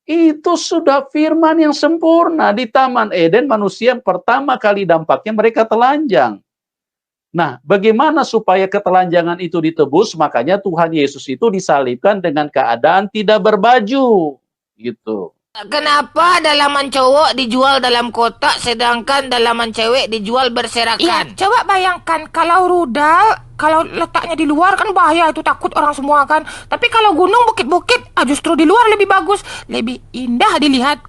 Itu sudah firman yang sempurna. Di Taman Eden manusia yang pertama kali dampaknya mereka telanjang. Nah, bagaimana supaya ketelanjangan itu ditebus? Makanya Tuhan Yesus itu disalibkan dengan keadaan tidak berbaju. Gitu. Kenapa dalaman cowok dijual dalam kotak sedangkan dalaman cewek dijual berserakan? Iya, coba bayangkan kalau rudal, kalau letaknya di luar kan bahaya, itu takut orang semua kan. Tapi kalau gunung bukit-bukit, justru di luar lebih bagus, lebih indah dilihat.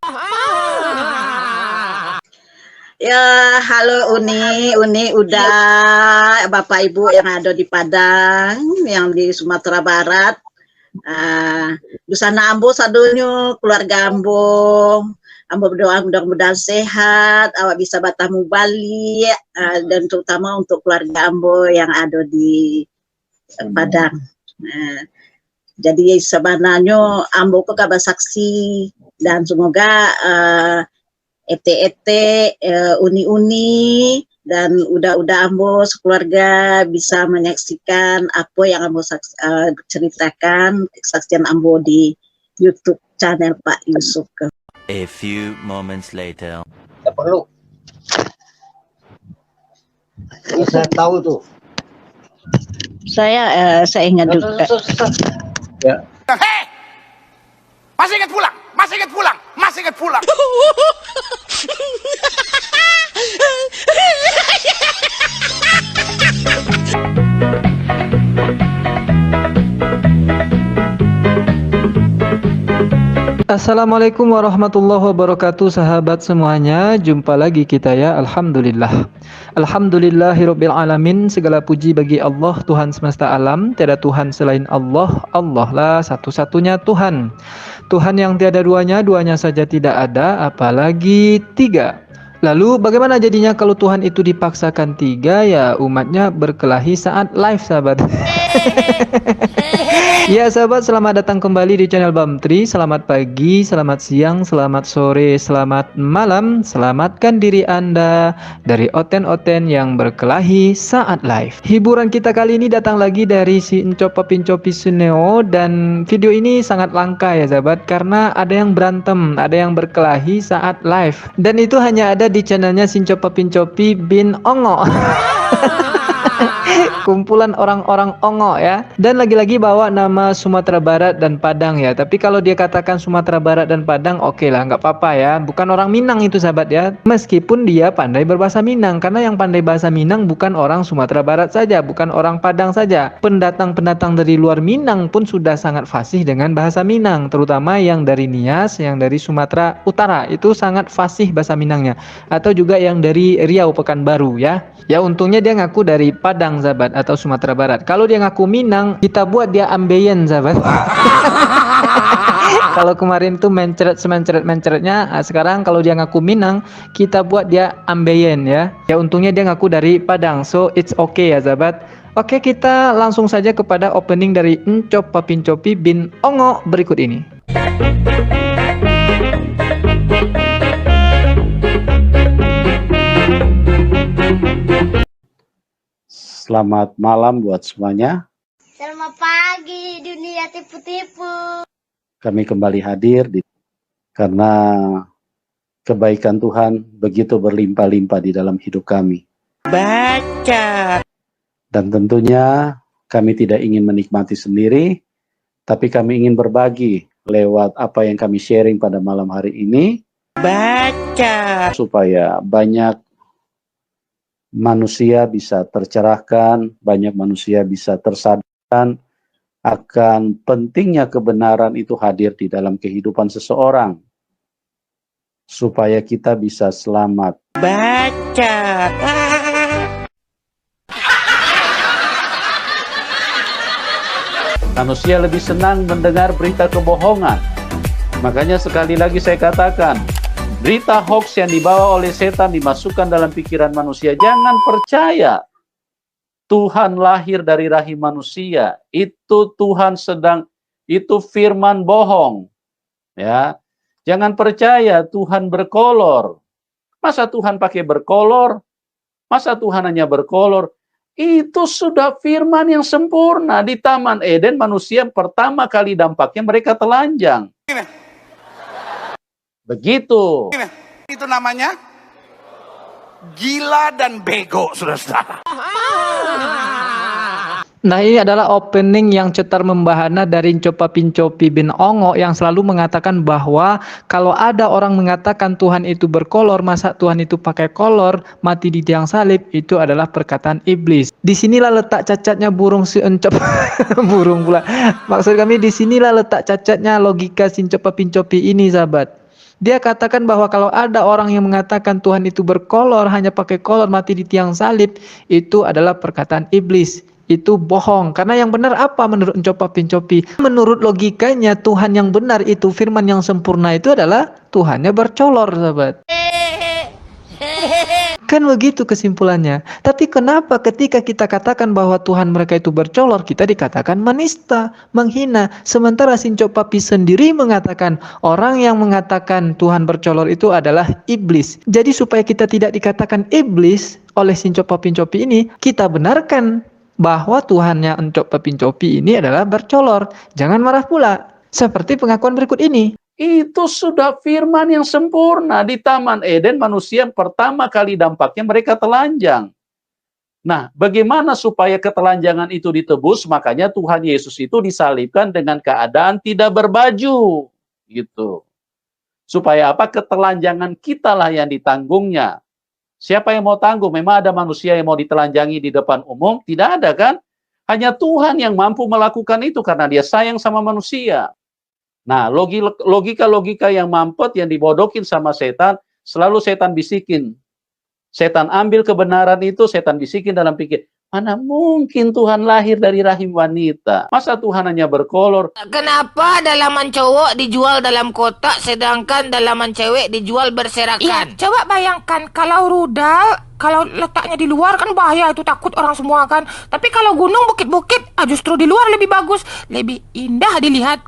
Ya, halo Uni udah Bapak Ibu yang ada di Padang, yang di Sumatera Barat. Di sana ambo sadonyo keluarga ambo berdoa mudah-mudahan sehat, awak bisa bertemu Bali, dan terutama untuk keluarga ambo yang ada di Padang. Jadi sebenarnya ambo kok kabar saksi dan semoga ete-ete, uni-uni dan udah ambo sekeluarga bisa menyaksikan apa yang ambo ceritakan kesaksian ambo di YouTube channel Pak Yusuf. A few moments later. Tak perlu. Saya tahu tuh. Saya ingat juga. Ya. Hei! Masih ingat pulang? Masih ingat pulang? Masih ingat pulang? Assalamualaikum warahmatullahi wabarakatuh, sahabat semuanya. Jumpa lagi kita ya, alhamdulillah. Alhamdulillahirabbil alamin. Segala puji bagi Allah, Tuhan semesta alam. Tiada Tuhan selain Allah. Allah lah satu-satunya Tuhan. Tuhan yang tiada duanya, duanya saja tidak ada, apalagi tiga. Lalu bagaimana jadinya kalau Tuhan itu dipaksakan tiga? Ya umatnya berkelahi saat live, sahabat. Ya sahabat, selamat datang kembali di channel Bamtri. Selamat pagi, selamat siang, selamat sore, selamat malam. Selamatkan diri Anda dari oten-oten yang berkelahi saat live. Hiburan kita kali ini datang lagi dari si Encopa Pincopi Suneo. Dan video ini sangat langka ya sahabat, karena ada yang berantem, ada yang berkelahi saat live. Dan itu hanya ada di channelnya Sincopa Pincopi bin Ongo. Kumpulan orang-orang ongo ya. Dan lagi-lagi bawa nama Sumatera Barat dan Padang ya. Tapi kalau dia katakan Sumatera Barat dan Padang, oke lah, nggak apa-apa ya. Bukan orang Minang itu sahabat ya. Meskipun dia pandai berbahasa Minang. Karena yang pandai bahasa Minang bukan orang Sumatera Barat saja, bukan orang Padang saja. Pendatang-pendatang dari luar Minang pun sudah sangat fasih dengan bahasa Minang. Terutama yang dari Nias, yang dari Sumatera Utara, itu sangat fasih bahasa Minangnya. Atau juga yang dari Riau, Pekanbaru ya. Ya untungnya dia ngaku dari Padang sahabat, atau Sumatera Barat. Kalau dia ngaku Minang, kita buat dia ambeien sahabat. Kalau kemarin tuh mencret-menceretnya, sekarang kalau dia ngaku Minang, kita buat dia ambeien ya. Ya untungnya dia ngaku dari Padang, so it's okay ya sahabat. Oke, kita langsung saja kepada opening dari Encopa Pincopi bin Ongo berikut ini. Selamat malam buat semuanya. Selamat pagi dunia tipu-tipu. Kami kembali hadir karena kebaikan Tuhan begitu berlimpah-limpah di dalam hidup kami. Baca. Dan tentunya kami tidak ingin menikmati sendiri, tapi kami ingin berbagi lewat apa yang kami sharing pada malam hari ini. Baca. Supaya banyak manusia bisa tercerahkan, banyak manusia bisa tersadarkan akan pentingnya kebenaran itu hadir di dalam kehidupan seseorang, supaya kita bisa selamat. Baca. Manusia lebih senang mendengar berita kebohongan. Makanya sekali lagi saya katakan, berita hoax yang dibawa oleh setan dimasukkan dalam pikiran manusia, jangan percaya. Tuhan lahir dari rahim manusia, itu Tuhan itu firman bohong. Ya, jangan percaya Tuhan berkolor. Masa Tuhan pakai berkolor? Masa Tuhan hanya berkolor? Itu sudah firman yang sempurna. Di Taman Eden manusia yang pertama kali dampaknya mereka telanjang. Begitu. Itu namanya gila dan bego, saudara-saudara. Nah, ini adalah opening yang cetar membahana dari Ncopa Pincopi bin Ongo yang selalu mengatakan bahwa kalau ada orang mengatakan Tuhan itu berkolor, masa Tuhan itu pakai kolor, mati di tiang salib, itu adalah perkataan iblis. Disinilah letak cacatnya burung si Encop. Burung pula. Maksud kami disinilah letak cacatnya logika si Ncopa Pincopi ini, sahabat. Dia katakan bahwa kalau ada orang yang mengatakan Tuhan itu berkolor, hanya pakai kolor, mati di tiang salib, itu adalah perkataan iblis. Itu bohong. Karena yang benar apa menurut Ncopa Pincopi? Menurut logikanya Tuhan yang benar itu, firman yang sempurna itu adalah Tuhannya bercolor, sahabat. Kan begitu kesimpulannya. Tapi kenapa ketika kita katakan bahwa Tuhan mereka itu bercolor, kita dikatakan menista, menghina. Sementara Ncopa Pi sendiri mengatakan orang yang mengatakan Tuhan bercolor itu adalah iblis. Jadi supaya kita tidak dikatakan iblis oleh Ncopa Pincopi ini, kita benarkan bahwa Tuhannya Ncopa Pincopi ini adalah bercolor. Jangan marah pula. Seperti pengakuan berikut ini. Itu sudah firman yang sempurna. Di Taman Eden manusia yang pertama kali dampaknya mereka telanjang. Nah, bagaimana supaya ketelanjangan itu ditebus? Makanya Tuhan Yesus itu disalibkan dengan keadaan tidak berbaju. Gitu. Supaya apa? Ketelanjangan kitalah yang ditanggungnya. Siapa yang mau tanggung? Memang ada manusia yang mau ditelanjangi di depan umum? Tidak ada kan? Hanya Tuhan yang mampu melakukan itu karena dia sayang sama manusia. Nah, logika-logika yang mampet, yang dibodokin sama setan, selalu setan bisikin. Setan ambil kebenaran itu, setan bisikin dalam pikir, mana mungkin Tuhan lahir dari rahim wanita? Masa Tuhan hanya berkolor? Kenapa dalaman cowok dijual dalam kotak sedangkan dalaman cewek dijual berserakan? Iya, coba bayangkan kalau rudal, kalau letaknya di luar kan bahaya, itu takut orang semua kan. Tapi kalau gunung, bukit-bukit, justru di luar lebih bagus, lebih indah dilihat.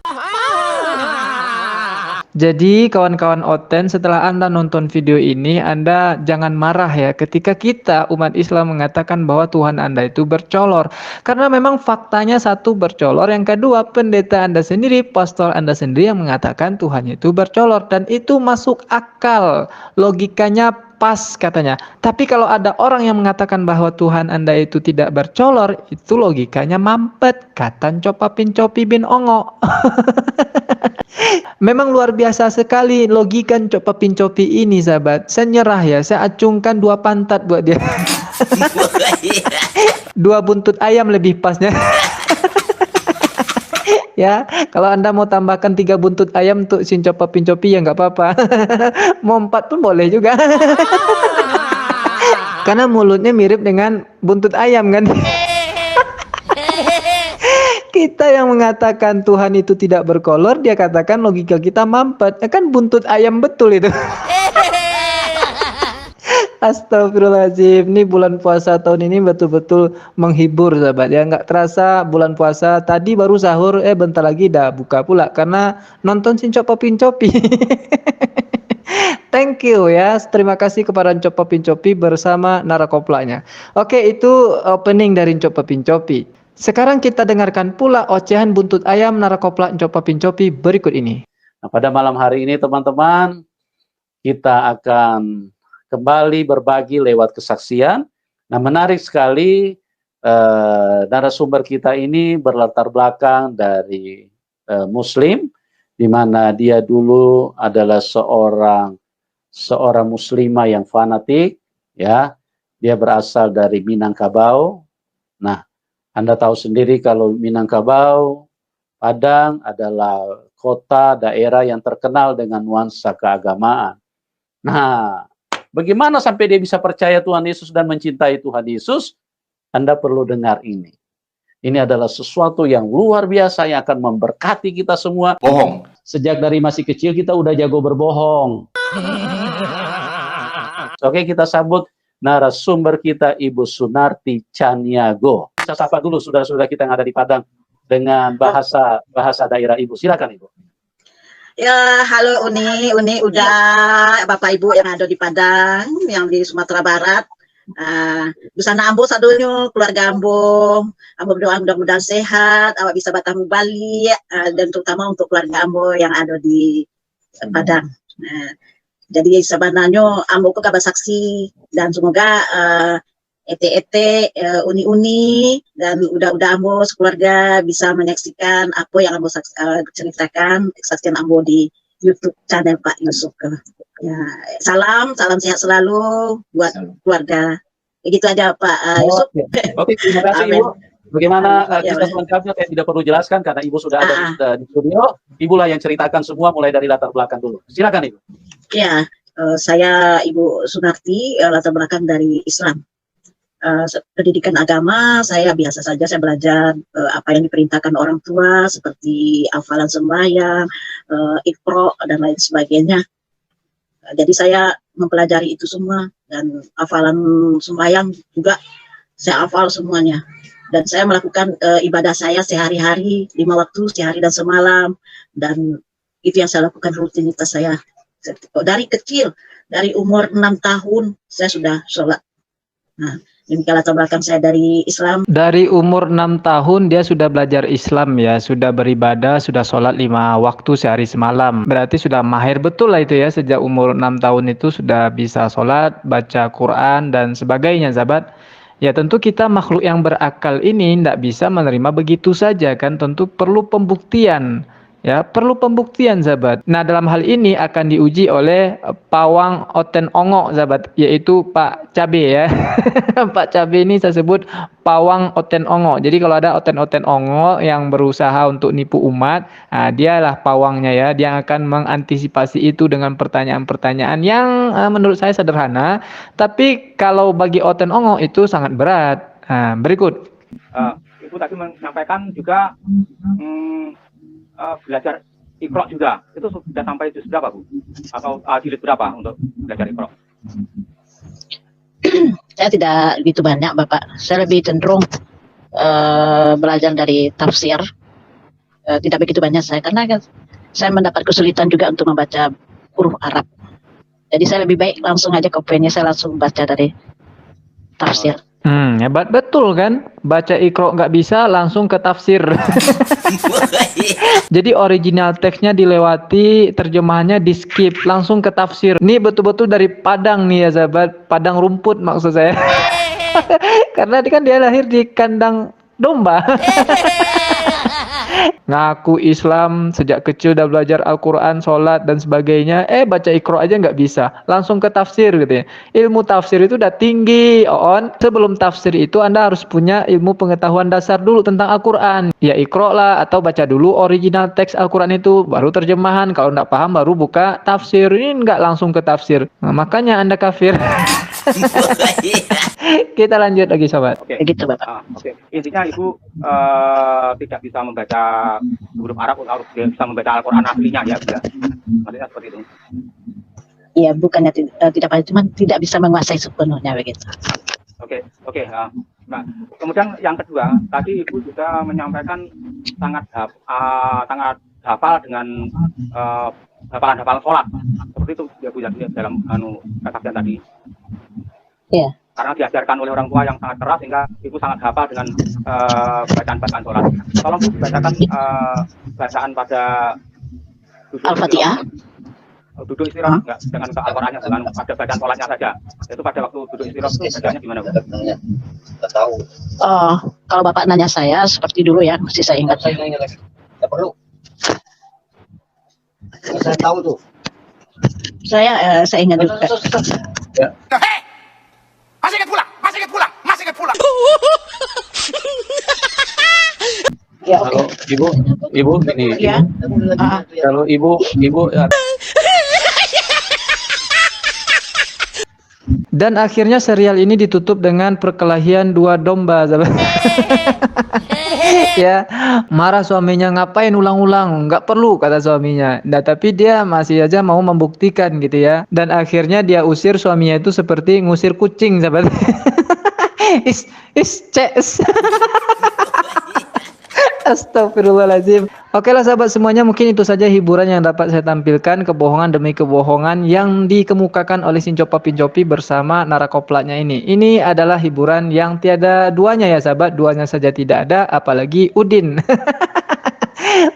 Jadi kawan-kawan Oten, setelah Anda nonton video ini, Anda jangan marah ya ketika kita umat Islam mengatakan bahwa Tuhan Anda itu bercolor. Karena memang faktanya satu bercolor, yang kedua pendeta Anda sendiri, pastor Anda sendiri yang mengatakan Tuhan itu bercolor. Dan itu masuk akal, logikanya pas katanya. Tapi kalau ada orang yang mengatakan bahwa Tuhan Anda itu tidak bercolor, itu logikanya mampet, kata Ncopa Pincopi bin Ongo. Memang luar biasa sekali logika Ncopa Pincopi ini, sahabat. Saya nyerah ya, saya acungkan 2 pantat buat dia. 2 buntut ayam lebih pasnya. Ya, kalau Anda mau tambahkan 3 buntut ayam untuk si Ncopa Pincopi ya nggak apa-apa. Mau 4 pun boleh juga. Karena mulutnya mirip dengan buntut ayam kan. Kita yang mengatakan Tuhan itu tidak berkolor, dia katakan logika kita mampet. Ya kan buntut ayam betul itu. Astagfirullahaladzim, ini bulan puasa tahun ini betul-betul menghibur, sahabat ya. Nggak terasa bulan puasa, tadi baru sahur, bentar lagi dah buka pula karena nonton si Ncopa Pincopi. Thank you ya, terima kasih kepada Ncopa Pincopi bersama narakoplanya. Oke, itu opening dari Ncopa Pincopi. Sekarang kita dengarkan pula ocehan buntut ayam narakopla Ncopa Pincopi berikut ini. Nah, pada malam hari ini teman-teman, kita akan kembali berbagi lewat kesaksian. Nah, menarik sekali narasumber kita ini berlatar belakang dari Muslim, di mana dia dulu adalah seorang muslimah yang fanatik, ya. Dia berasal dari Minangkabau. Nah, Anda tahu sendiri kalau Minangkabau, Padang adalah kota daerah yang terkenal dengan nuansa keagamaan. Nah, bagaimana sampai dia bisa percaya Tuhan Yesus dan mencintai Tuhan Yesus? Anda perlu dengar ini. Ini adalah sesuatu yang luar biasa yang akan memberkati kita semua. Bohong. Sejak dari masih kecil kita udah jago berbohong. Oke, kita sambut narasumber kita Ibu Sunarti Caniago. Saya sapa dulu saudara-saudara kita yang ada di Padang dengan bahasa daerah Ibu. Silakan Ibu. Ya, halo Uni udah Bapak Ibu yang ada di Padang, yang di Sumatera Barat. Busana ambo sadonyo, keluarga ambo berdoa mudah-mudahan sehat, awak bisa bertemu balik, dan terutama untuk keluarga ambo yang ada di Padang. Nah, jadi sebenarnya ambo ko saksi dan semoga ete-ete, uni-uni dan udah ambo sekeluarga bisa menyaksikan apa yang ambo ceritakan kesaksian ambo di YouTube channel Pak Yusuf. Ya, salam sehat selalu buat keluarga. Begitu aja Pak Yusuf. Oke, terima kasih Amin. Ibu. Bagaimana Ya, kisah selengkapnya saya tidak perlu jelaskan karena Ibu sudah ada di studio. Ibulah yang ceritakan semua mulai dari latar belakang dulu. Silakan Ibu. Ya, saya Ibu Sunarti, latar belakang dari Islam. Pendidikan agama saya biasa saja, saya belajar apa yang diperintahkan orang tua seperti hafalan sembahyang, Iqra dan lain sebagainya. Jadi saya mempelajari itu semua dan hafalan sembahyang juga saya hafal semuanya. Dan saya melakukan ibadah saya sehari-hari, 5 waktu, sehari dan semalam. Dan itu yang saya lakukan rutinitas saya. Dari kecil, dari umur 6 tahun, saya sudah sholat. Nah, demikian latar belakang saya dari Islam. Dari umur 6 tahun dia sudah belajar Islam ya, sudah beribadah, sudah sholat 5 waktu sehari semalam. Berarti sudah mahir betul lah itu ya, sejak umur 6 tahun itu sudah bisa sholat, baca Quran dan sebagainya, sahabat. Ya tentu kita makhluk yang berakal ini tidak bisa menerima begitu saja kan, tentu perlu pembuktian. Ya, perlu pembuktian sahabat. Nah, dalam hal ini akan diuji oleh pawang oten ongo sahabat, yaitu Pak Cabe ya. Pak Cabe ini saya sebut pawang oten ongo. Jadi kalau ada oten-oten ongo yang berusaha untuk nipu umat, nah, dialah pawangnya ya. Dia akan mengantisipasi itu dengan pertanyaan-pertanyaan yang menurut saya sederhana, tapi kalau bagi oten ongo itu sangat berat. Nah, berikut. Ibu tadi menyampaikan juga belajar Iqra juga. Itu sudah sampai juz berapa, Bu? Atau jilid berapa untuk belajar Iqra? Saya tidak begitu banyak, Bapak. Saya lebih cenderung belajar dari tafsir. Tidak begitu banyak saya, karena kan saya mendapat kesulitan juga untuk membaca huruf Arab. Jadi saya lebih baik langsung aja ke pen-nya, saya langsung baca dari tafsir. Hebat betul kan? Baca Iqra nggak bisa, langsung ke tafsir. Jadi original teksnya dilewati, terjemahannya di skip, langsung ke tafsir. Ini betul-betul dari Padang nih ya sahabat, Padang rumput maksud saya. Karena kan dia lahir di kandang domba. Ngaku Islam, sejak kecil udah belajar Al-Quran, sholat dan sebagainya, baca Iqra aja nggak bisa, langsung ke tafsir gitu ya. Ilmu tafsir itu udah tinggi, On. Sebelum tafsir itu Anda harus punya ilmu pengetahuan dasar dulu tentang Al-Quran. Ya Iqra lah, atau baca dulu original teks Al-Quran itu, baru terjemahan. Kalau nggak paham baru buka tafsir. Ini nggak langsung ke tafsir. Nah, makanya Anda kafir. Kita lanjut lagi sobat. Oke. Begitu, Bapak. Oke. Intinya Ibu tidak bisa membaca huruf Arab atau harus bisa membaca Al-Quran aslinya ya, Bu. Maksudnya seperti itu. Iya, bukannya tidak banyak, cuma tidak bisa menguasai sepenuhnya begitu. Oke. Nah, kemudian yang kedua, tadi Ibu juga menyampaikan sangat hafal dengan hafalan sholat. Seperti itu ya, Bu, dalam kesaksian tadi. Iya. Karena diajarkan oleh orang tua yang sangat keras sehingga Ibu sangat hafal dengan bacaan-bacaan sholat. Tolong Bu bacakan bacaan pada Al-Fatihah. Duduk istirahat enggak, jangan ke Al-Qurannya, dengan pada bacaan sholatnya saja. Itu pada waktu duduk istirahat itu bacaannya gimana, Bu? Nggak tahu. Oh, kalau Bapak nanya saya seperti dulu ya, mesti saya ingat. Saya nanya lagi. Nggak perlu. Saya tahu tuh. Saya ingat juga. Ya. Hei! Masih ingat pulang, masih ingat pulang, masih ingat pulang. Ya, oke. Kalau ibu ini, Ya. kalau ibu Dan akhirnya serial ini ditutup dengan perkelahian dua domba, sahabat. Ya, marah suaminya, ngapain ulang-ulang, nggak perlu kata suaminya. Nah, tapi dia masih aja mau membuktikan gitu ya. Dan akhirnya dia usir suaminya itu seperti ngusir kucing, sahabat. Ces. Astagfirullahaladzim. Oke lah sahabat semuanya, mungkin itu saja hiburan yang dapat saya tampilkan, kebohongan demi kebohongan yang dikemukakan oleh Sincopa Pincopi bersama narakoplatnya ini. Ini adalah hiburan yang tiada duanya ya sahabat, duanya saja tidak ada, apalagi Udin.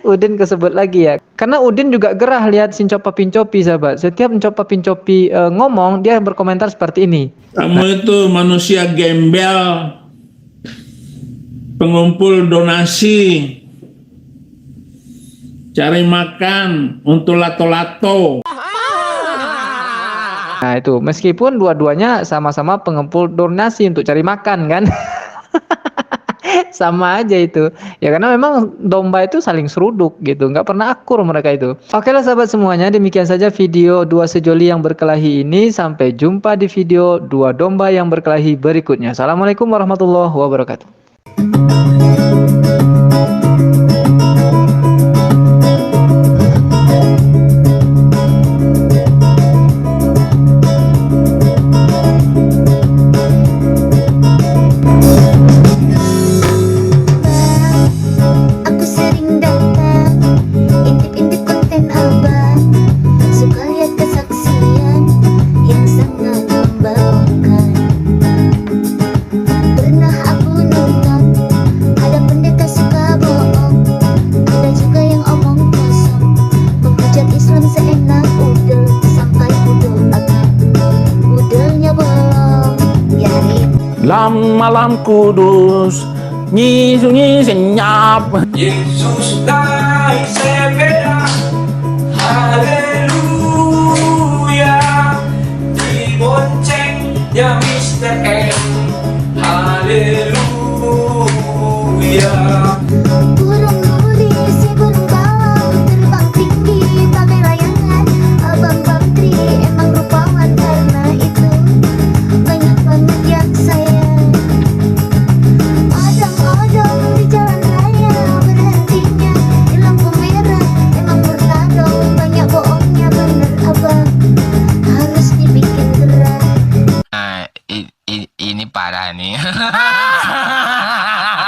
Udin kesebut lagi ya. Karena Udin juga gerah lihat Sincopa Pincopi sahabat. Setiap Sincopa Pincopi ngomong, dia berkomentar seperti ini. Kamu itu manusia gembel, pengumpul donasi, cari makan untuk lato-lato. Nah itu, meskipun dua-duanya sama-sama pengumpul donasi untuk cari makan kan. Sama aja itu ya, karena memang domba itu saling seruduk gitu, nggak pernah akur mereka itu. Oke lah sahabat semuanya, demikian saja video dua sejoli yang berkelahi ini. Sampai jumpa di video dua domba yang berkelahi berikutnya. Assalamualaikum warahmatullahi wabarakatuh. Aku sering datang, intip-intip konten abang, suka lihat kesaksian yang sangat membanggakan. Pernah aku nonton, ada pendeta suka bohong, ada juga yang omong kosong, menghujat Islam seenak udel, sampai udel akan udelnya bolong. Yari Lam malam kudus, sunyi senyap. Yesus naik sepeda, haleluya, diboncengnya Mr. M, haleluya. burung nuri, si burung galau, terbang tinggi bagai layangan. Abang Bakri emang rupawan, karena itu banyak banget yang sayang. Odong-odong di jalan raya, berhentinya di lampu merah. Emang murna dong, banyak bohongnya, bener abang, harus dibikin gerak. Ini parah nih.